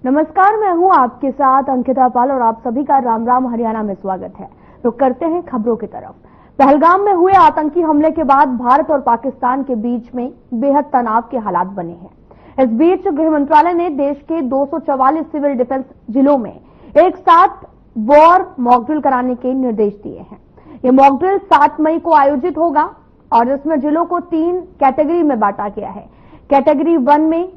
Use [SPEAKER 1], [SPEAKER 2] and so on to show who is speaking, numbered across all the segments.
[SPEAKER 1] नमस्कार, मैं हूं आपके साथ अंकिता पाल और आप सभी का राम राम हरियाणा में स्वागत है। तो करते हैं खबरों की तरफ। पहलगाम में हुए आतंकी हमले के बाद भारत और पाकिस्तान के बीच में बेहद तनाव के हालात बने हैं। इस बीच गृह मंत्रालय ने देश के 244 सिविल डिफेंस जिलों में एक साथ वॉर मॉकड्रिल कराने के निर्देश दिए हैं। ये मॉकड्रिल 7 मई को आयोजित होगा और इसमें जिलों को 3 कैटेगरी में बांटा गया है। कैटेगरी 1 में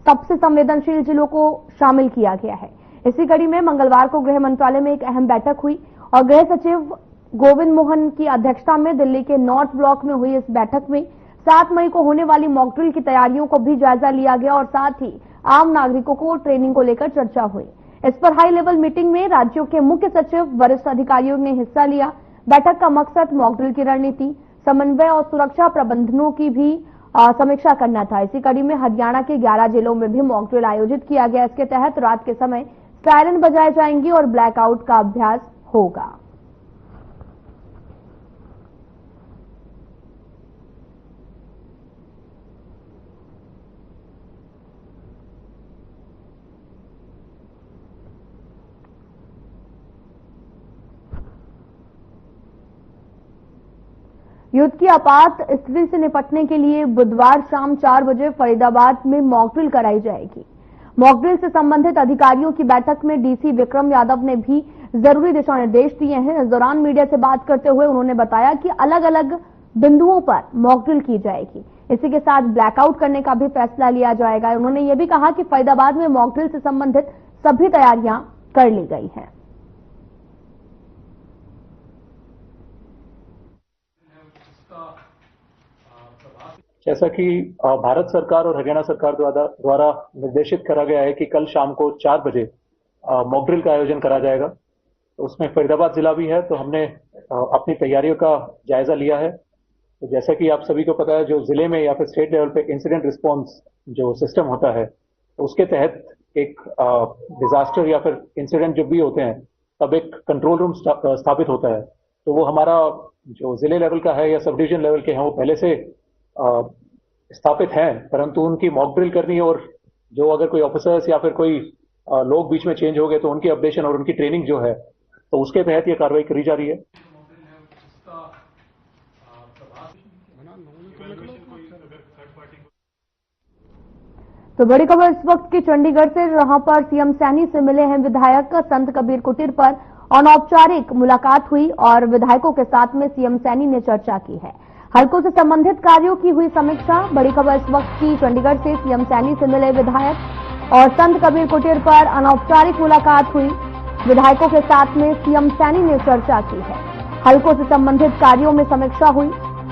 [SPEAKER 1] सबसे संवेदनशील जिलों को शामिल किया गया है। इसी कड़ी में मंगलवार को गृह मंत्रालय में एक अहम बैठक हुई और गृह सचिव गोविंद मोहन की अध्यक्षता में दिल्ली के नॉर्थ ब्लॉक में हुई इस बैठक में 7 मई को होने वाली मॉकड्रिल की तैयारियों को भी जायजा लिया गया और साथ ही आम नागरिकों को ट्रेनिंग को लेकर चर्चा हुई। इस पर हाई लेवल मीटिंग में राज्यों के मुख्य सचिव, वरिष्ठ अधिकारियों ने हिस्सा लिया। बैठक का मकसद मॉकड्रिल की रणनीति, समन्वय और सुरक्षा प्रबंधनों की भी समीक्षा करना था। इसी कड़ी में हरियाणा के 11 जिलों में भी मॉकड्रिल आयोजित किया गया। इसके तहत रात के समय सायरन बजाए जाएंगी और ब्लैकआउट का अभ्यास होगा। युद्ध की आपात स्थिति से निपटने के लिए बुधवार शाम 4 बजे फरीदाबाद में मॉकड्रिल कराई जाएगी। मॉकड्रिल से संबंधित अधिकारियों की बैठक में डीसी विक्रम यादव ने भी जरूरी दिशा निर्देश दिए हैं। इस दौरान मीडिया से बात करते हुए उन्होंने बताया कि अलग अलग बिंदुओं पर मॉकड्रिल की जाएगी। इसी के साथ ब्लैकआउट करने का भी फैसला लिया जाएगा। उन्होंने ये भी कहा कि फरीदाबाद में मॉकड्रिल से संबंधित सभी तैयारियां कर ली गई हैं।
[SPEAKER 2] जैसा कि भारत सरकार और हरियाणा सरकार द्वारा निर्देशित करा गया है कि कल शाम को 4 बजे मॉकड्रिल का आयोजन करा जाएगा। तो उसमें फरीदाबाद जिला भी है, तो हमने अपनी तैयारियों का जायजा लिया है। तो जैसा कि आप सभी को पता है, जो जिले में या फिर स्टेट लेवल पे इंसिडेंट रिस्पॉन्स जो सिस्टम होता है, तो उसके तहत एक डिजास्टर या फिर इंसिडेंट जब भी होते हैं तब एक कंट्रोल रूम स्थापित होता है। तो वो हमारा जो जिले लेवल का है या सब डिवीजन लेवल के हैं वो पहले से स्थापित हैं, परंतु उनकी मॉकड्रिल करनी है और जो अगर कोई ऑफिसर्स या फिर कोई लोग बीच में चेंज हो गए तो उनकी अपडेशन और उनकी ट्रेनिंग जो है, तो उसके तहत ये कार्रवाई करी जा रही है।
[SPEAKER 1] तो बड़ी खबर इस वक्त की चंडीगढ़ से, जहां पर सीएम सैनी से मिले हैं विधायक। संत कबीर कुटीर पर अनौपचारिक मुलाकात हुई और विधायकों के साथ में सीएम सैनी ने चर्चा की है। हलकों से संबंधित कार्यों की हुई समीक्षा। बड़ी खबर इस वक्त की चंडीगढ़ से, सीएम सैनी से मिले विधायक और संत कबीर कुटीर पर अनौपचारिक मुलाकात हुई। विधायकों के साथ में सीएम सैनी ने चर्चा की है। हलकों से संबंधित कार्यों में समीक्षा हुई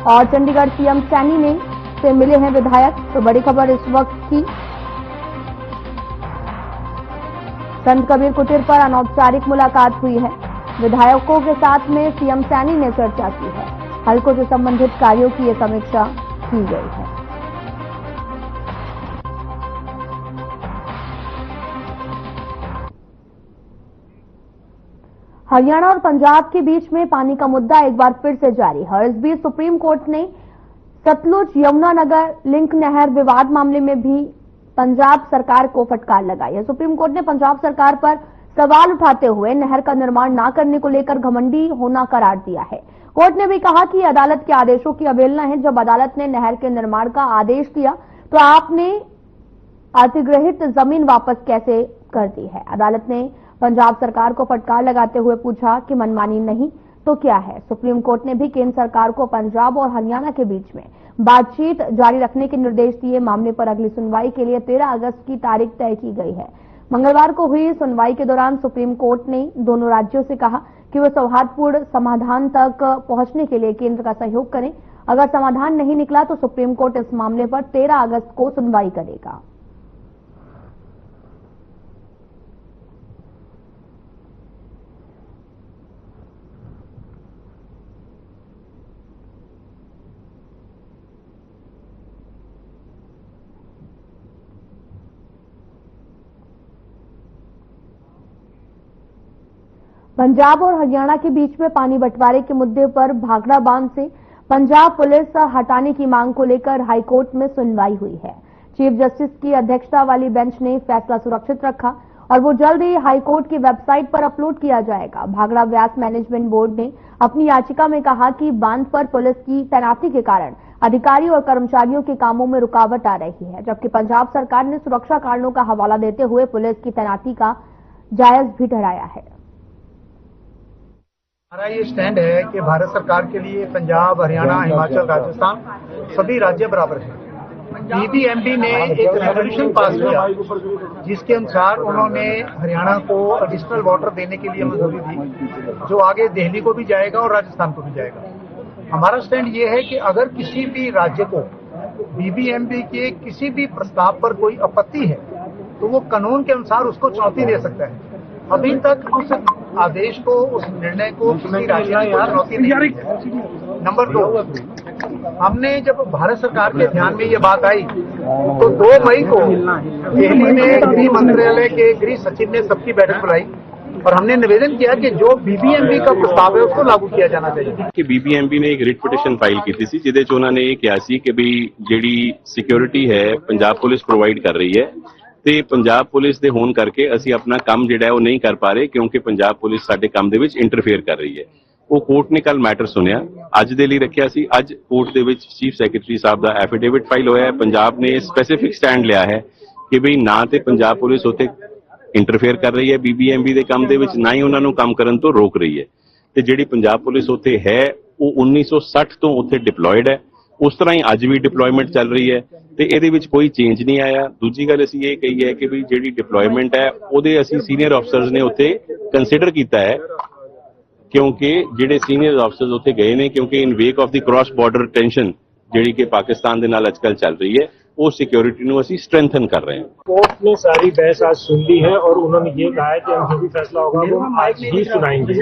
[SPEAKER 1] और चंडीगढ़ सीएम सैनी ने से मिले हैं विधायक। तो बड़ी खबर इस वक्त की, संत कबीर कुटीर पर अनौपचारिक मुलाकात हुई है। विधायकों के साथ में सीएम सैनी ने चर्चा की है। हलकों से संबंधित कार्यों की यह समीक्षा की गई है। हरियाणा और पंजाब के बीच में पानी का मुद्दा एक बार फिर से जारी है। इस बीच सुप्रीम कोर्ट ने सतलुज यमुनानगर लिंक नहर विवाद मामले में भी पंजाब सरकार को फटकार लगाई है। सुप्रीम कोर्ट ने पंजाब सरकार पर सवाल उठाते हुए नहर का निर्माण न करने को लेकर घमंडी होना करार दिया है। कोर्ट ने भी कहा कि अदालत के आदेशों की अवहेलना है। जब अदालत ने नहर के निर्माण का आदेश दिया तो आपने अधिग्रहित जमीन वापस कैसे कर दी है। अदालत ने पंजाब सरकार को फटकार लगाते हुए पूछा कि मनमानी नहीं तो क्या है। सुप्रीम कोर्ट ने भी केंद्र सरकार को पंजाब और हरियाणा के बीच में बातचीत जारी रखने के निर्देश दिए। मामले पर अगली सुनवाई के लिए 13 अगस्त की तारीख तय की गई है। मंगलवार को हुई सुनवाई के दौरान सुप्रीम कोर्ट ने दोनों राज्यों से कहा कि वे सौहार्दपूर्ण समाधान तक पहुंचने के लिए केंद्र का सहयोग करें। अगर समाधान नहीं निकला तो सुप्रीम कोर्ट इस मामले पर 13 अगस्त को सुनवाई करेगा। पंजाब और हरियाणा के बीच में पानी बंटवारे के मुद्दे पर भाखड़ा बांध से पंजाब पुलिस हटाने की मांग को लेकर हाईकोर्ट में सुनवाई हुई है। चीफ जस्टिस की अध्यक्षता वाली बेंच ने फैसला सुरक्षित रखा और वो जल्द ही हाईकोर्ट की वेबसाइट पर अपलोड किया जाएगा। भाखड़ा व्यास मैनेजमेंट बोर्ड ने अपनी याचिका में कहा कि बांध पर पुलिस की तैनाती के कारण अधिकारी और कर्मचारियों के कामों में रुकावट आ रही है, जबकि पंजाब सरकार ने सुरक्षा कारणों का हवाला देते हुए पुलिस की तैनाती का जायज भी ठहराया है।
[SPEAKER 3] हमारा ये स्टैंड है कि भारत सरकार के लिए पंजाब, हरियाणा, हिमाचल, राजस्थान सभी राज्य बराबर हैं। बीबीएमबी ने एक रेजोल्यूशन पास किया जिसके अनुसार उन्होंने हरियाणा को एडिशनल वाटर देने के लिए मंजूरी दी, जो आगे दिल्ली को भी जाएगा और राजस्थान को भी जाएगा। हमारा स्टैंड ये है कि अगर किसी भी राज्य को बीबीएमबी के किसी भी प्रस्ताव पर कोई आपत्ति है तो वो कानून के अनुसार उसको चुनौती दे सकता है। अभी तक उस आदेश को, उस निर्णय को किसी राज्य ने चुनौती नहीं दी है। नंबर 2, हमने जब भारत सरकार के ध्यान में ये बात आई तो 2 मई को दिल्ली में गृह मंत्रालय के गृह सचिव ने सबकी बैठक बुलाई और हमने निवेदन किया कि जो बीबीएमबी का प्रस्ताव है उसको लागू किया जाना चाहिए।
[SPEAKER 4] कि बीबीएमबी ने एक रिट पिटिशन फाइल की थी जिहदे च उन्होंने ये कहा सी कि भी जिहड़ी सिक्योरिटी है पंजाब पुलिस प्रोवाइड कर रही है ਤੇ ਪੰਜਾਬ ਪੁਲਿਸ ਦੇ ਹੋਣ ਕਰਕੇ ਅਸੀਂ ਆਪਣਾ ਕੰਮ ਜਿਹੜਾ ਹੈ ਉਹ ਨਹੀਂ ਕਰ ਪਾ ਰਹੇ ਕਿਉਂਕਿ ਪੰਜਾਬ ਪੁਲਿਸ ਸਾਡੇ ਕੰਮ ਦੇ ਵਿੱਚ ਇੰਟਰਫੇਅਰ ਕਰ ਰਹੀ ਹੈ। ਉਹ ਕੋਰਟ ਨੇ ਕੱਲ ਮੈਟਰ ਸੁਣਿਆ, ਅੱਜ ਦੇ ਲਈ ਰੱਖਿਆ ਸੀ। ਅੱਜ ਕੋਰਟ ਦੇ ਵਿੱਚ ਚੀਫ ਸੈਕਟਰੀ ਸਾਹਿਬ ਦਾ ਐਫੀਡੇਵਿਟ ਫਾਈਲ ਹੋਇਆ ਹੈ। ਪੰਜਾਬ ਨੇ ਸਪੈਸੀਫਿਕ ਸਟੈਂਡ ਲਿਆ ਹੈ ਕਿ ਵੀ ਨਾ ਤੇ ਪੰਜਾਬ ਪੁਲਿਸ ਉੱਥੇ ਇੰਟਰਫੇਅਰ ਕਰ ਰਹੀ ਹੈ ਬੀਬੀਐਮਬੀ ਦੇ ਕੰਮ ਦੇ ਵਿੱਚ, ਨਾ ਹੀ ਉਹਨਾਂ ਨੂੰ ਕੰਮ ਕਰਨ ਤੋਂ ਰੋਕ ਰਹੀ ਹੈ। ਤੇ ਜਿਹੜੀ ਪੰਜਾਬ ਪੁਲਿਸ ਉੱਥੇ ਹੈ ਉਹ 1960 ਤੋਂ ਉੱਥੇ ਡਿਪਲੋਇਡ ਹੈ। ਉਸ ਤਰ੍ਹਾਂ ਹੀ ਅੱਜ ਵੀ ਡਿਪਲੋਇਮੈਂਟ ਚੱਲ ਰਹੀ ਹੈ ਤੇ ਇਹਦੇ ਵਿੱਚ ਕੋਈ ਚੇਂਜ ਨਹੀਂ ਆਇਆ। ਦੂਜੀ ਗੱਲ ਅਸੀਂ ਇਹ ਕਹੀ ਹੈ ਕਿ ਵੀ ਜਿਹੜੀ ਡਿਪਲੋਇਮੈਂਟ ਹੈ ਉਹਦੇ ਅਸੀਂ ਸੀਨੀਅਰ ਅਫਸਰਸ ਨੇ ਉੱਥੇ ਕੰਸੀਡਰ ਕੀਤਾ ਹੈ ਕਿਉਂਕਿ ਜਿਹੜੇ ਸੀਨੀਅਰ ਅਫਸਰਸ ਉੱਥੇ ਗਏ ਨੇ ਕਿਉਂਕਿ in wake of the cross border tension ਜਿਹੜੀ ਕਿ ਪਾਕਿस्तान ਦੇ ਨਾਲ ਅੱਜਕੱਲ ਚੱਲ ਰਹੀ है वो सिक्योरिटी ਨੂੰ ਅਸੀਂ स्ट्रेंथन कर रहे हैं।
[SPEAKER 5] कोर्ट ने सारी बहस आज सुन ली है और उन्होंने ये कहा है कि हम जो भी फैसला होगा वो आज ही सुनाएंगे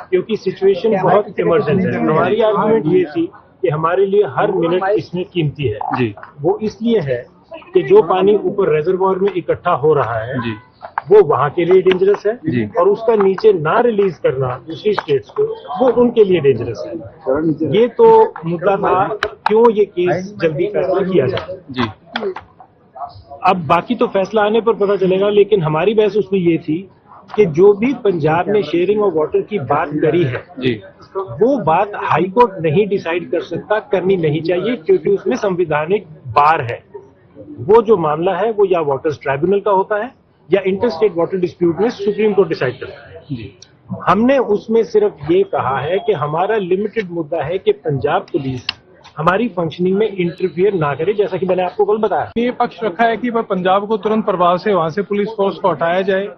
[SPEAKER 5] क्योंकि सिचुएशन बहुत इमरजेंट है। हमारी आर्गुमेंट ये थी कि हमारे लिए हर मिनट इसमें कीमती है जी। वो इसलिए है कि जो पानी ऊपर रिजर्वोयर में इकट्ठा हो रहा है जी, वो वहाँ के लिए डेंजरस है जी, और उसका नीचे ना रिलीज करना दूसरी स्टेट्स को वो उनके लिए डेंजरस है। ये तो मुद्दा था क्यों ये केस जल्दी फैसला किया जाए जी। अब बाकी तो फैसला आने पर पता चलेगा, लेकिन हमारी बहस उसमें ये थी कि जो भी पंजाब ने शेयरिंग ऑफ वाटर की बात करी है जी, वो बात हाईकोर्ट नहीं डिसाइड कर सकता, करनी नहीं चाहिए क्योंकि उसमें संवैधानिक बार है। वो जो मामला है वो या वाटर्स ट्राइब्यूनल का होता है या इंटरस्टेट वाटर डिस्प्यूट में सुप्रीम कोर्ट डिसाइड करता है जी। हमने उसमें सिर्फ ये कहा है कि हमारा लिमिटेड मुद्दा है कि पंजाब पुलिस हमारी फंक्शनिंग में इंटरफियर ना करे, जैसा कि मैंने आपको कल बताया।
[SPEAKER 6] ये पक्ष रखा है कि पंजाब को तुरंत प्रभाव से वहां से पुलिस फोर्स को हटाया जाए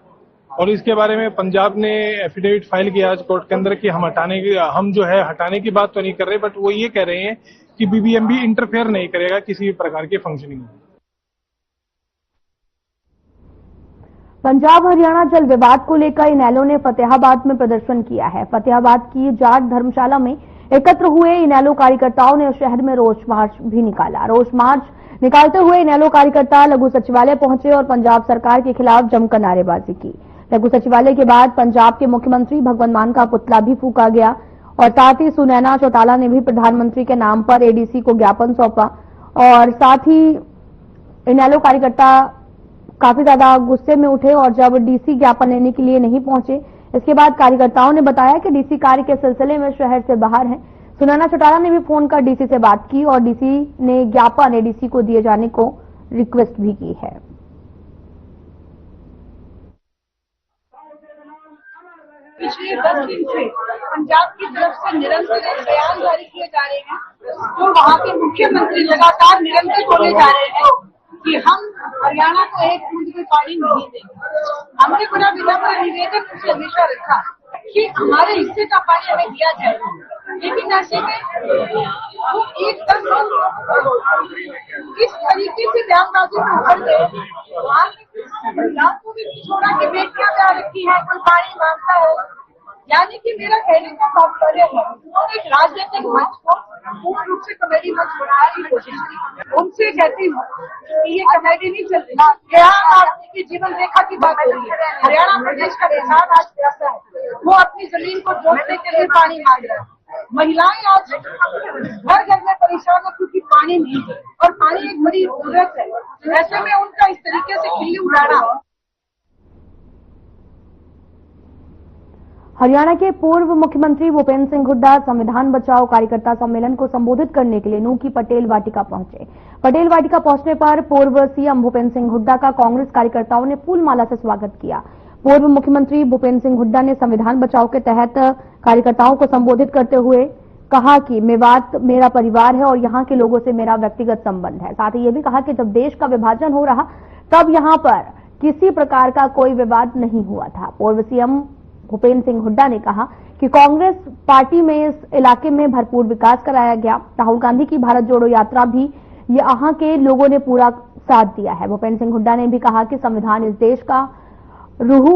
[SPEAKER 6] और इसके बारे में पंजाब ने एफिडेविट फाइल किया आज कोर्ट के अंदर कि हम जो है हटाने की बात तो नहीं कर रहे, बट वो ये कह रहे हैं कि बीबीएमबी इंटरफेयर नहीं करेगा किसी भी प्रकार के फंक्शनिंग में।
[SPEAKER 1] पंजाब हरियाणा जल विवाद को लेकर इनेलो ने फतेहाबाद में प्रदर्शन किया है। फतेहाबाद की जाट धर्मशाला में एकत्र हुए इनेलो कार्यकर्ताओं ने शहर में रोष मार्च भी निकाला। रोष मार्च निकालते हुए इनेलो कार्यकर्ता लघु सचिवालय पहुंचे और पंजाब सरकार के खिलाफ जमकर नारेबाजी की। लघु सचिवालय के बाद पंजाब के मुख्यमंत्री भगवंत मान का पुतला भी फूंका गया और साथ ही सुनैना चौटाला ने भी प्रधानमंत्री के नाम पर एडीसी को ज्ञापन सौंपा और साथ ही इनेलो कार्यकर्ता काफी ज्यादा गुस्से में उठे और जब डीसी ज्ञापन लेने के लिए नहीं पहुंचे, इसके बाद कार्यकर्ताओं ने बताया कि डीसी कार्य के सिलसिले में शहर से बाहर हैं। सुनैना चौटाला ने भी फोन कर डीसी से बात की और डीसी ने ज्ञापन एडीसी को दिए जाने को रिक्वेस्ट भी की है।
[SPEAKER 7] पिछले 10 दिन से पंजाब की तरफ से निरंतर बयान जारी किए जा रहे हैं तो वहाँ के मुख्यमंत्री लगातार निरंतर बोले जा रहे हैं कि हम हरियाणा को एक बूंद भी पानी नहीं देंगे। हमने बड़ा विनम्र निवेदन उनसे हमेशा रखा कि हमारे हिस्से का पानी हमें दिया जाए, लेकिन ऐसे में वो एकदम किस तरीके से बयानबाजी में उभर गए। वहाँ पंजाब को भी छोड़ा कि बेटियां जा रखी है, कोई पानी मांगता है, यानी कि मेरा कहने का तात्पर्य है उन्होंने एक राजनीतिक मंच को पूर्ण रूप से कॉमेडी मंच बनाने की कोशिश की। उनसे कहती हूँ कि ये कॉमेडी नहीं चल रही। क्या आपकी जीवन रेखा की बात हो रही है? हरियाणा प्रदेश का किसान आज कैसा है, वो अपनी जमीन को जोतने के लिए पानी मांग रहा है। महिलाएं आज घर घर में परेशान है क्योंकि पानी नहीं है और पानी एक बड़ी जरूरत है। ऐसे में उनका इस तरीके से खिल्ली उड़ाना
[SPEAKER 1] हरियाणा के पूर्व मुख्यमंत्री भूपेंद्र सिंह हुड्डा संविधान बचाओ कार्यकर्ता सम्मेलन को संबोधित करने के लिए नूंह की पटेल वाटिका पहुंचे। पटेल वाटिका पहुंचने पर पूर्व सीएम भूपेंद्र सिंह हुड्डा का कांग्रेस कार्यकर्ताओं ने फूलमाला से स्वागत किया। पूर्व मुख्यमंत्री भूपेंद्र सिंह हुड्डा ने संविधान बचाओ के तहत कार्यकर्ताओं को संबोधित करते हुए कहा कि मेवात मेरा परिवार है और यहाँ के लोगों से मेरा व्यक्तिगत संबंध है। साथ ही ये भी कहा कि जब देश का विभाजन हो रहा तब यहाँ पर किसी प्रकार का कोई विवाद नहीं हुआ था। पूर्व सीएम भूपेंद्र सिंह हुड्डा ने कहा कि कांग्रेस पार्टी में इस इलाके में भरपूर विकास कराया गया। राहुल गांधी की भारत जोड़ो यात्रा भी यहाँ के लोगों ने पूरा साथ दिया है। भूपेंद्र सिंह हुड्डा ने भी कहा कि संविधान इस देश का रूह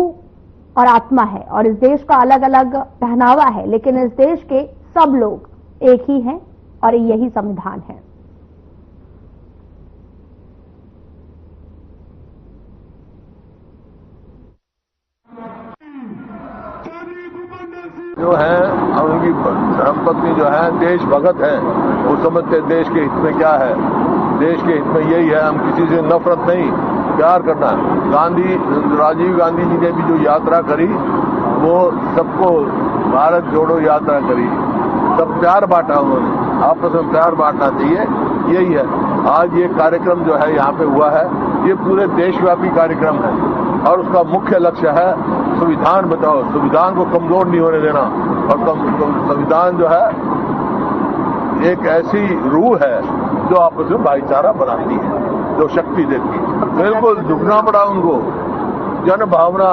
[SPEAKER 1] और आत्मा है और इस देश का अलग अलग पहनावा है, लेकिन इस देश के सब लोग एक ही हैं और यही संविधान है।
[SPEAKER 8] जो है उनकी धर्मपत्नी जो है देशभगत है, वो समझते देश के हित में क्या है। देश के हित में यही है, हम किसी से नफरत नहीं, प्यार करना है। राजीव गांधी जी ने भी जो यात्रा करी वो सबको भारत जोड़ो यात्रा करी, सब प्यार बांटा उन्होंने, आपस में प्यार बांटना चाहिए, यही है। आज ये कार्यक्रम जो है यहाँ पे हुआ है, ये पूरे देशव्यापी कार्यक्रम है और उसका मुख्य लक्ष्य है संविधान बचाओ, संविधान को कमजोर नहीं होने देना। और संविधान जो है एक ऐसी रूह है जो आपस में भाईचारा बनाती है, जो शक्ति देती है। बिल्कुल दुगना पड़ा उनको। जन भावना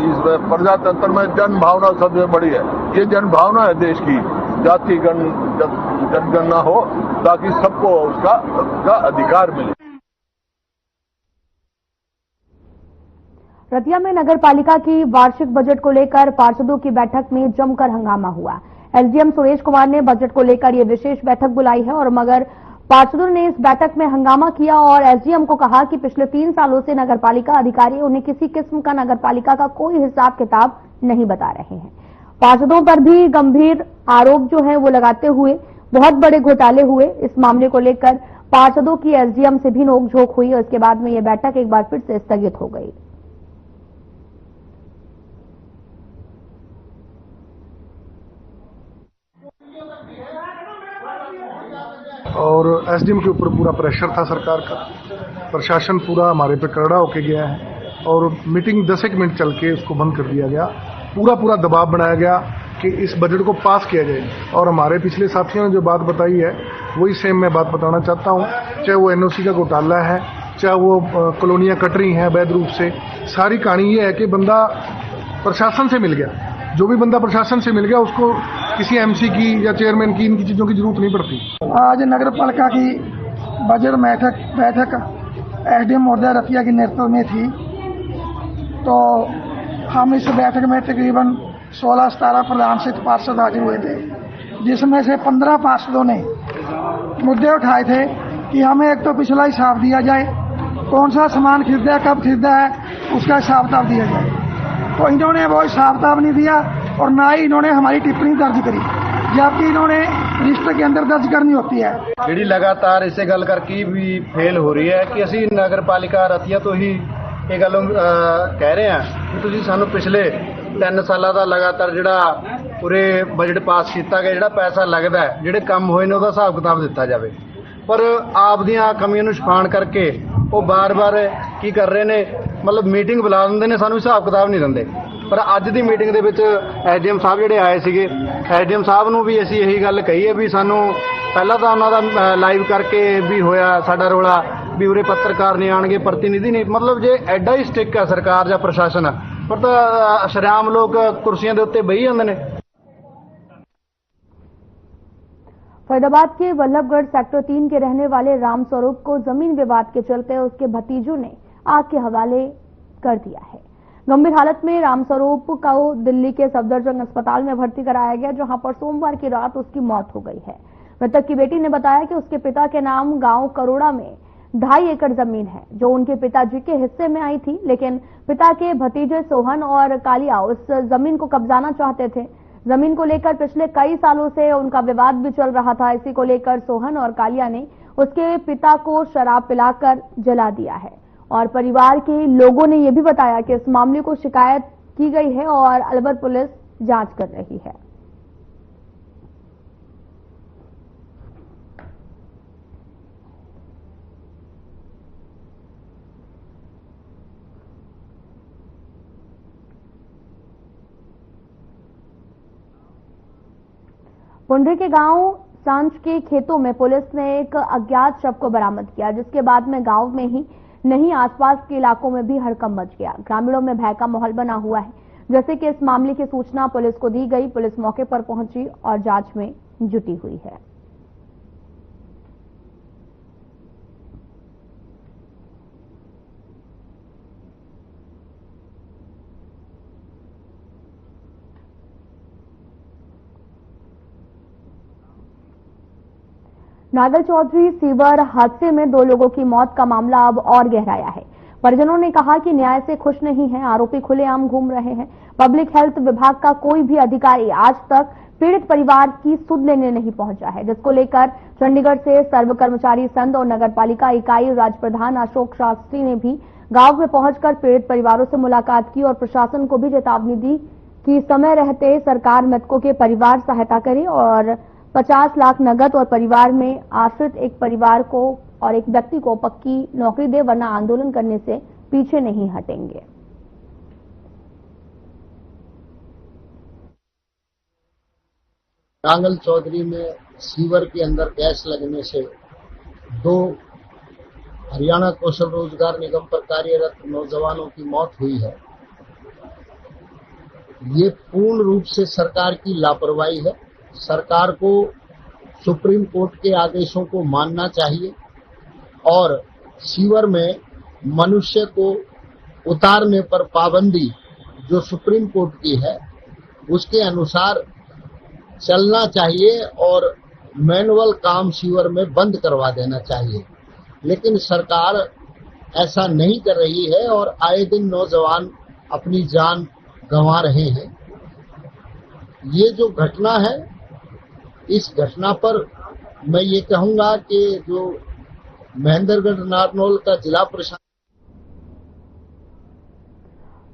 [SPEAKER 8] इस प्रजातंत्र में जन भावना सबसे बड़ी है। ये जन भावना है देश की, जाति जनगणना हो ताकि सबको उसका अधिकार मिले।
[SPEAKER 1] रतिया में नगर पालिका की वार्षिक बजट को लेकर पार्षदों की बैठक में जमकर हंगामा हुआ। एसडीएम सुरेश कुमार ने बजट को लेकर ये विशेष बैठक बुलाई है और मगर पार्षदों ने इस बैठक में हंगामा किया और एसडीएम को कहा कि पिछले 3 सालों से नगरपालिका अधिकारी उन्हें किसी किस्म का नगरपालिका का कोई हिसाब किताब नहीं बता रहे हैं। पार्षदों पर भी गंभीर आरोप जो है वो लगाते हुए बहुत बड़े घोटाले हुए। इस मामले को लेकर पार्षदों की एसडीएम से भी नोकझोंक हुई और इसके बाद में यह बैठक एक बार फिर से स्थगित हो गई।
[SPEAKER 9] और एसडीएम के ऊपर पूरा प्रेशर था सरकार का, प्रशासन पूरा हमारे पे करड़ा होके गया है और मीटिंग 10 मिनट चल के उसको बंद कर दिया गया। पूरा दबाव बनाया गया कि इस बजट को पास किया जाए और हमारे पिछले साथियों ने जो बात बताई है वही सेम मैं बात बताना चाहता हूँ। चाहे वो एनओसी का घोटाला है, चाहे वो कॉलोनियाँ कट रही हैं अवैध रूप से, सारी कहानी ये है कि बंदा प्रशासन से मिल गया। जो भी बंदा प्रशासन से मिल गया उसको किसी एमसी की या चेयरमैन की इनकी चीजों की जरूरत नहीं पड़ती।
[SPEAKER 10] आज नगर पालिका की बजट बैठक एसडीएम महोदय रतिया के नेतृत्व में थी, तो हम इस बैठक में तकरीबन 16-17 प्रधान से पार्षद हाजिर हुए थे, जिसमें से 15 पार्षदों ने मुद्दे उठाए थे कि हमें एक तो पिछला हिसाब दिया जाए, कौन सा सामान खरीदा है, कब खरीदा है, उसका हिसाब किताब दिया जाए। तो इन्होंने वो हिसाब किताब नहीं दिया और ना ही इन्होंने हमारी टिप्पणी दर्ज करी, जबकि इन्होंने रजिस्टर के अंदर दर्ज करनी होती है।
[SPEAKER 11] ਜਿਹੜੀ ਲਗਾਤਾਰ ਇਸੇ ਗੱਲ ਕਰਕੇ ਵੀ ਫੇਲ ਹੋ ਰਹੀ ਹੈ ਕਿ ਅਸੀਂ ਨਗਰਪਾਲਿਕਾ ਰਤੀਆ ਤੋਂ ਹੀ ਇਹ ਗੱਲ ਕਹਿ ਰਹੇ ਹਾਂ ਕਿ ਤੁਸੀਂ ਸਾਨੂੰ ਪਿਛਲੇ 3 ਸਾਲਾਂ ਦਾ ਲਗਾਤਾਰ ਜਿਹੜਾ ਪੂਰੇ ਬਜਟ ਪਾਸ ਕੀਤਾ ਗਿਆ, ਜਿਹੜਾ ਪੈਸਾ ਲੱਗਦਾ ਹੈ, ਜਿਹੜੇ ਕੰਮ ਹੋਏ ਨੇ ਉਹਦਾ ਹਿਸਾਬ ਕਿਤਾਬ ਦਿੱਤਾ ਜਾਵੇ। ਪਰ ਆਪ ਦੀਆਂ ਕਮੀਆਂ ਨੂੰ ਛੁਪਾਉਣ ਕਰਕੇ ਉਹ ਬਾਰ-ਬਾਰ ਕੀ ਕਰ ਰਹੇ ਨੇ, ਮਤਲਬ ਮੀਟਿੰਗ ਬੁਲਾ ਦਿੰਦੇ ਨੇ, ਸਾਨੂੰ ਹਿਸਾਬ ਕਿਤਾਬ ਨਹੀਂ ਦਿੰਦੇ। ਪਰ ਅੱਜ ਦੀ ਮੀਟਿੰਗ ਦੇ ਵਿੱਚ ਐਸਡੀਐਮ ਸਾਹਿਬ ਜਿਹੜੇ ਆਏ ਸੀਗੇ, ਐਸਡੀਐਮ ਸਾਹਿਬ ਨੂੰ ਵੀ ਅਸੀਂ ਇਹੀ ਗੱਲ ਕਹੀ ਹੈ ਵੀ ਸਾਨੂੰ ਪਹਿਲਾਂ ਤਾਂ ਉਹਨਾਂ ਦਾ ਲਾਈਵ ਕਰਕੇ ਵੀ ਹੋਇਆ ਸਾਡਾ ਰੋਲਾ ਵੀ ਉਰੇ ਪੱਤਰਕਾਰ ਨਹੀਂ ਆਣਗੇ, ਪ੍ਰਤੀਨਿਧੀ ਨਹੀਂ, ਮਤਲਬ ਜੇ ਐਡਾ ਹੀ ਸਟਿਕ ਹੈ ਸਰਕਾਰ ਜਾਂ ਪ੍ਰਸ਼ਾਸਨ, ਪਰ ਤਾਂ ਸ਼ਰੇਆਮ ਲੋਕ ਕੁਰਸੀਆਂ ਦੇ ਉੱਤੇ ਬਹਿ ਜਾਂਦੇ ਨੇ।
[SPEAKER 1] फरीदाबाद के वल्लभगढ़ सेक्टर 3 के रहने वाले रामस्वरूप को जमीन विवाद के चलते उसके भतीजों ने आग के हवाले कर दिया है। गंभीर हालत में रामस्वरूप को दिल्ली के सफदरजंग अस्पताल में भर्ती कराया गया, जहां पर सोमवार की रात उसकी मौत हो गई है। मृतक की बेटी ने बताया कि उसके पिता के नाम गांव करोड़ा में 2.5 एकड़ जमीन है, जो उनके पिताजी के हिस्से में आई थी, लेकिन पिता के भतीजे सोहन और कालिया उस जमीन को कब्जाना चाहते थे। जमीन को लेकर पिछले कई सालों से उनका विवाद भी चल रहा था। इसी को लेकर सोहन और कालिया ने उसके पिता को शराब पिलाकर जला दिया है और परिवार के लोगों ने यह भी बताया कि इस मामले को शिकायत की गई है और अलवर पुलिस जांच कर रही है। पुंडरी के गांव सांच के खेतों में पुलिस ने एक अज्ञात शव को बरामद किया, जिसके बाद में गांव में ही नहीं आसपास के इलाकों में भी हड़कंप मच गया। ग्रामीणों में भय का माहौल बना हुआ है। जैसे कि इस मामले की सूचना पुलिस को दी गई, पुलिस मौके पर पहुंची और जांच में जुटी हुई है। नागल चौधरी सीवर हादसे में 2 लोगों की मौत का मामला अब और गहराया है। परिजनों ने कहा कि न्याय से खुश नहीं है, आरोपी खुलेआम घूम रहे हैं। पब्लिक हेल्थ विभाग का कोई भी अधिकारी आज तक पीड़ित परिवार की सुध लेने नहीं पहुंचा है, जिसको लेकर चंडीगढ़ से सर्व कर्मचारी संघ और नगर पालिका इकाई राज्य प्रधान अशोक शास्त्री ने भी गांव में पहुंचकर पीड़ित परिवारों से मुलाकात की और प्रशासन को भी चेतावनी दी कि समय रहते सरकार मृतकों के परिवार सहायता करे और 50 लाख नगद और परिवार में आश्रित एक परिवार को और एक व्यक्ति को पक्की नौकरी दे, वरना आंदोलन करने से पीछे नहीं हटेंगे।
[SPEAKER 12] नांगल चौधरी में सीवर के अंदर गैस लगने से 2 हरियाणा कौशल रोजगार निगम पर कार्यरत नौजवानों की मौत हुई है। ये पूर्ण रूप से सरकार की लापरवाही है। सरकार को सुप्रीम कोर्ट के आदेशों को मानना चाहिए और सीवर में मनुष्य को उतारने पर पाबंदी जो सुप्रीम कोर्ट की है उसके अनुसार चलना चाहिए और मैनुअल काम सीवर में बंद करवा देना चाहिए। लेकिन सरकार ऐसा नहीं कर रही है और आए दिन नौजवान अपनी जान गंवा रहे हैं। ये जो घटना है, इस घटना पर मैं ये कहूंगा कि जो महेंद्रगढ़ नारनौल का जिला प्रशासन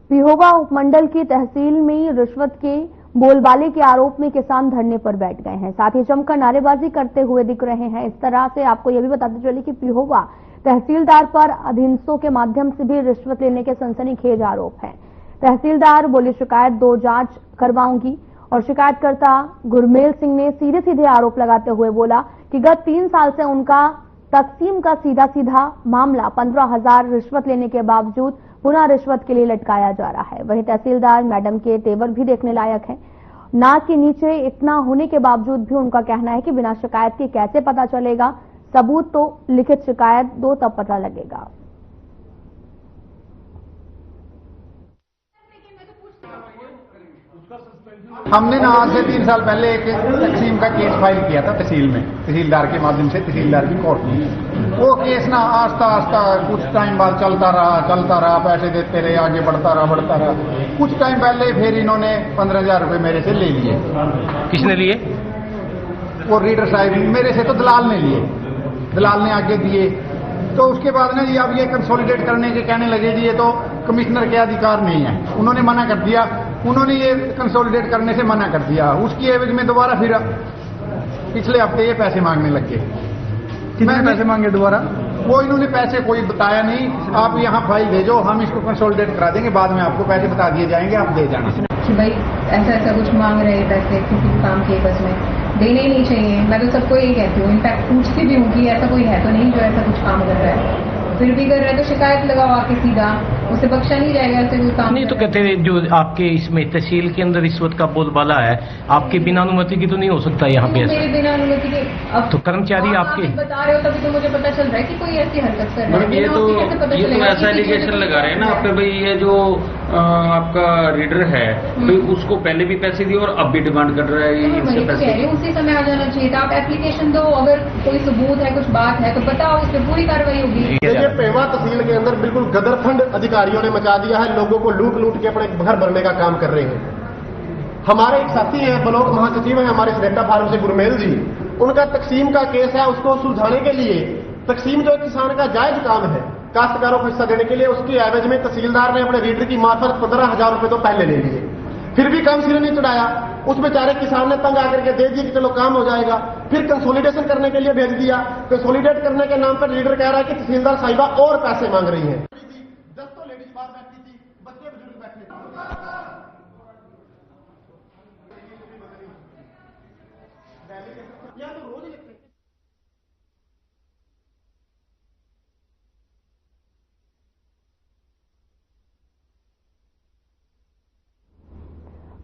[SPEAKER 1] पिहोवा उपमंडल की तहसील में रिश्वत के बोलबाले के आरोप में किसान धरने पर बैठ गए हैं, साथ ही जमकर नारेबाजी करते हुए दिख रहे हैं। इस तरह से आपको यह भी बताते चले कि पिहोवा तहसीलदार पर अधीनस्थों के माध्यम से भी रिश्वत लेने के सनसनीखेज आरोप हैं। तहसीलदार बोली शिकायत 2 जांच करवाऊंगी और शिकायतकर्ता गुरमेल सिंह ने सीधे सीधे आरोप लगाते हुए बोला कि गत 3 साल से उनका तकसीम का सीधा सीधा मामला 15,000 रिश्वत लेने के बावजूद पुनः रिश्वत के लिए लटकाया जा रहा है। वहीं तहसीलदार मैडम के तेवर भी देखने लायक हैं। नाक के नीचे इतना होने के बावजूद भी उनका कहना है कि बिना शिकायत के कैसे पता चलेगा, सबूत तो लिखित शिकायत दो तब पता लगेगा।
[SPEAKER 11] हमने ना आज से 3 साल पहले एक तकसीम का केस फाइल किया था तहसील में, तहसीलदार के माध्यम से तहसीलदार की कोर्ट में। वो केस ना आस्ता आस्ता कुछ टाइम बाद चलता रहा, पैसे देते रहे, आगे बढ़ता रहा। कुछ टाइम पहले फिर इन्होंने 15,000 रुपए मेरे से ले लिए।
[SPEAKER 13] किसने लिए?
[SPEAKER 11] वो रीडर साहब, मेरे से तो दलाल ने लिए, दलाल ने आगे दिए। तो उसके बाद ना जी अब ये कंसोलिडेट करने के कहने लगे जी ये तो कमिश्नर के अधिकार नहीं है, उन्होंने मना कर दिया। उन्होंने ये कंसोलिडेट करने से मना कर दिया। उसकी एवज में दोबारा फिर पिछले हफ्ते ये पैसे मांगने लग गए।
[SPEAKER 9] कितने पैसे मांगे दोबारा?
[SPEAKER 11] वो इन्होंने पैसे कोई बताया नहीं, आप यहाँ फाइल भेजो, हम इसको कंसोलिडेट करा देंगे, बाद में आपको पैसे बता दिए जाएंगे, आप दे जाना।
[SPEAKER 14] कि भाई ऐसा कुछ मांग रहे पैसे किसी काम के बस में देने ही नहीं चाहिए। मैं तो सबको यही कहती हूँ, इनफैक्ट पूछती भी हूँ कि ऐसा कोई है तो नहीं जो ऐसा कुछ काम कर रहा है। फिर भी कर रहा है तो शिकायत लगाओ आके सीधा, उसे बख्शा नहीं जाएगा ऐसे कोई काम
[SPEAKER 13] नहीं। तो कहते हैं जो आपके इसमें तहसील के अंदर रिश्वत का बोलबाला है, आपके बिना अनुमति की तो नहीं हो सकता यहाँ पे?
[SPEAKER 14] मेरे बिना अनुमति के अब
[SPEAKER 13] तो कर्मचारी आपके
[SPEAKER 14] बता रहे हो तभी तो मुझे पता चल रहा है कि कोई ऐसी हरकत कर रहा है।
[SPEAKER 15] ये तो ऐसा एलिगेशन लगा रहे हैं ना आप पे, भाई ये जो आपका रीडर है भाई उसको पहले भी पैसे दिए और अब भी डिमांड कर रहा है इनसे पैसे।
[SPEAKER 14] उसी समय आ जाना चाहिए था। आप एप्लीकेशन दो, अगर कोई सबूत है, कुछ बात है तो बताओ, उस पर पूरी कार्रवाई होगी।
[SPEAKER 16] ये पेवा तहसील के अंदर बिल्कुल गदरफंड अधिकारियों ने मचा दिया है, लोगों को लूट के अपने घर भरने का काम कर रहे हैं। हमारे एक साथी है, ब्लॉक महासचिव है हमारे सिलेक्टा फार्म से गुरमेल जी, उनका तकसीम का केस है, उसको सुलझाने के लिए तकसीम जो किसान का जायज काम है काश्तकारों को हिस्सा देने के लिए, उसकी एवज में तहसीलदार ने अपने रीडर की मार्फत 15,000 रुपए तो पहले ले लिए। फिर भी काम सिरे नहीं चढ़ाया। उस बेचारे किसान ने तंग आकर के दे दिया कि चलो काम हो जाएगा, फिर कंसोलिडेशन करने के लिए भेज दिया। कंसोलिडेट करने के नाम पर लीडर कह रहा है कि तहसीलदार साहिबा और पैसे मांग रही हैं। 10 तो लेडीज बाहर बैठी थी, बच्चे बुजुर्ग बैठे थे। या तो रोज लिखते।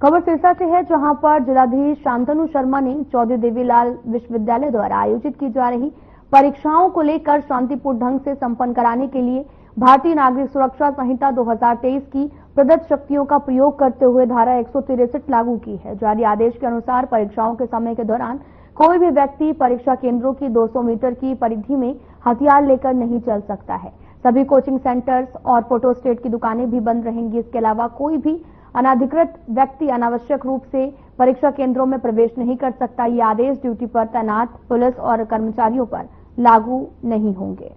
[SPEAKER 1] खबर सिरसा से है, जहां पर जिलाधीश शांतनु शर्मा ने चौधरी देवीलाल विश्वविद्यालय द्वारा आयोजित की जा रही परीक्षाओं को लेकर शांतिपूर्ण ढंग से संपन्न कराने के लिए भारतीय नागरिक सुरक्षा संहिता 2023 की प्रदत्त शक्तियों का प्रयोग करते हुए धारा 163 लागू की है। जारी आदेश के अनुसार परीक्षाओं के समय के दौरान कोई भी व्यक्ति परीक्षा केंद्रों की 200 मीटर की परिधि में हथियार लेकर नहीं चल सकता है। सभी कोचिंग सेंटर्स और फोटोस्टेट की दुकानें भी बंद रहेंगी। इसके अलावा कोई भी अनाधिकृत व्यक्ति अनावश्यक रूप से परीक्षा केंद्रों में प्रवेश नहीं कर सकता। ये आदेश ड्यूटी पर तैनात पुलिस और कर्मचारियों पर लागू नहीं होंगे।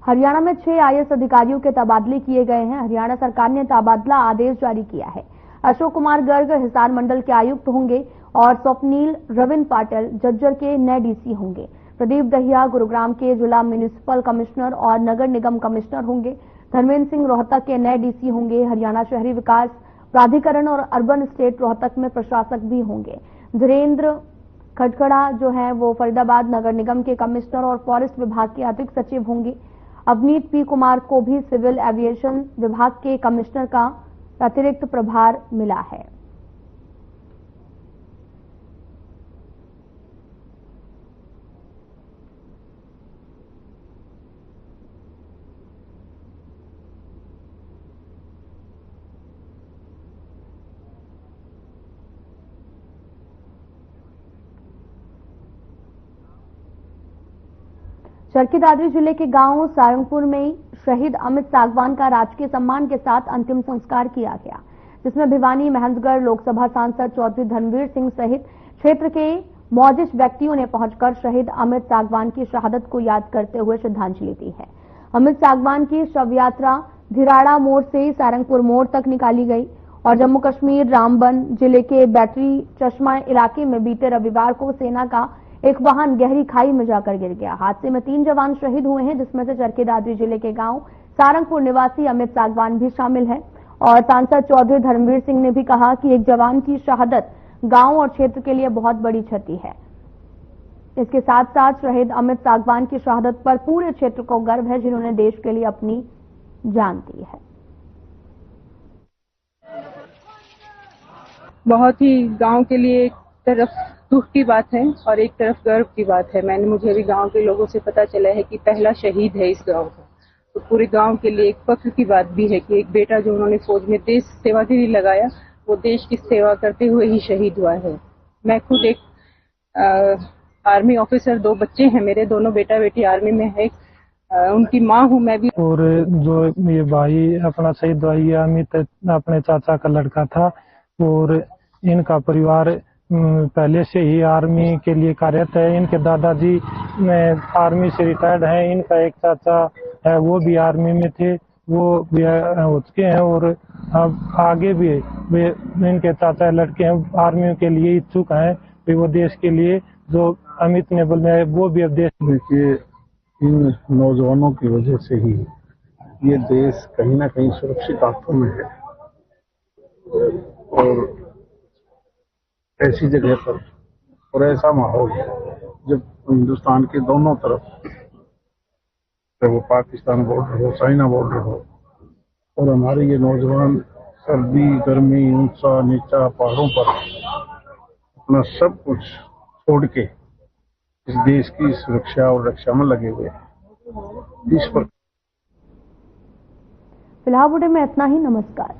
[SPEAKER 1] हरियाणा में 6 आईएएस अधिकारियों के तबादले किए गए हैं। हरियाणा सरकार ने तबादला आदेश जारी किया है। अशोक कुमार गर्ग हिसार मंडल के आयुक्त होंगे और स्वप्नील रविंद्र पाटिल झज्जर के नए डीसी होंगे। प्रदीप दहिया गुरुग्राम के जिला म्युनिसिपल कमिश्नर और नगर निगम कमिश्नर होंगे। धर्मेंद्र सिंह रोहतक के नए डीसी होंगे। हरियाणा शहरी विकास प्राधिकरण और अर्बन स्टेट रोहतक में प्रशासक भी होंगे। धीरेन्द्र खटखड़ा जो है वो फरीदाबाद नगर निगम के कमिश्नर और फॉरेस्ट विभाग के अतिरिक्त सचिव होंगे। अवनीत पी कुमार को भी सिविल एविएशन विभाग के कमिश्नर का अतिरिक्त प्रभार मिला है। चरखी दादरी जिले के गांव सारंगपुर में शहीद अमित सागवान का राजकीय सम्मान के साथ अंतिम संस्कार किया गया, जिसमें भिवानी महेंद्रगढ़ लोकसभा सांसद चौधरी धर्मवीर सिंह सहित क्षेत्र के मौजिश व्यक्तियों ने पहुंचकर शहीद अमित सागवान की शहादत को याद करते हुए श्रद्धांजलि दी है। अमित सागवान की शव यात्रा धिराड़ा मोड़ से सारंगपुर मोड़ तक निकाली गई और जम्मू कश्मीर रामबन जिले के बैटरी चश्मा इलाके में बीते रविवार को सेना का एक वाहन गहरी खाई में जाकर गिर गया। हादसे में 3 जवान शहीद हुए हैं, जिसमें से चरखी दादरी जिले के गांव सारंगपुर निवासी अमित सागवान भी शामिल है। और सांसद चौधरी धर्मवीर सिंह ने भी कहा कि एक जवान की शहादत गांव और क्षेत्र के लिए बहुत बड़ी क्षति है। इसके साथ साथ शहीद अमित सागवान की शहादत पर पूरे क्षेत्र को गर्व है, जिन्होंने देश के लिए अपनी जान दी है।
[SPEAKER 17] बहुत ही गांव के लिए एक तरफ दुख की बात है और एक तरफ गर्व की बात है। मुझे भी गांव के लोगों से पता चला है कि पहला शहीद है इस गांव का, तो पूरे गांव के लिए एक फख्र की बात भी है कि एक बेटा जो उन्होंने फौज में देश सेवा के लिए लगाया, वो देश की सेवा करते हुए ही शहीद हुआ है। मैं खुद एक आर्मी ऑफिसर, 2 बच्चे हैं मेरे, दोनों बेटा बेटी आर्मी में है, उनकी माँ हूँ मैं भी।
[SPEAKER 6] और जो ये भाई अपना शहीद भाई अमित अपने चाचा का लड़का था और इनका परिवार पहले से ही आर्मी के लिए कार्यरत है। इनके दादाजी आर्मी से रिटायर्ड हैं। इनका एक चाचा है वो भी आर्मी में थे, वो भी हो चुके हैं और अब आगे भी वे इनके चाचा लड़के हैं आर्मी के लिए इच्छुक हैं, फिर वो देश के लिए जो अमित ने बोला वो भी अब देश।
[SPEAKER 18] देखिए, इन नौजवानों की वजह से ही ये देश कहीं ना कहीं सुरक्षित हाथों में है और ऐसी जगह पर और ऐसा माहौल जब हिंदुस्तान के दोनों तरफ, चाहे वो पाकिस्तान बॉर्डर हो, चाइना बॉर्डर हो, और हमारे ये नौजवान सर्दी गर्मी ऊंचा नीचा पहाड़ों पर अपना सब कुछ छोड़ के इस देश की सुरक्षा और रक्षा में लगे हुए हैं। इस पर
[SPEAKER 1] फिलहाल बुलेटिन में इतना ही। नमस्कार।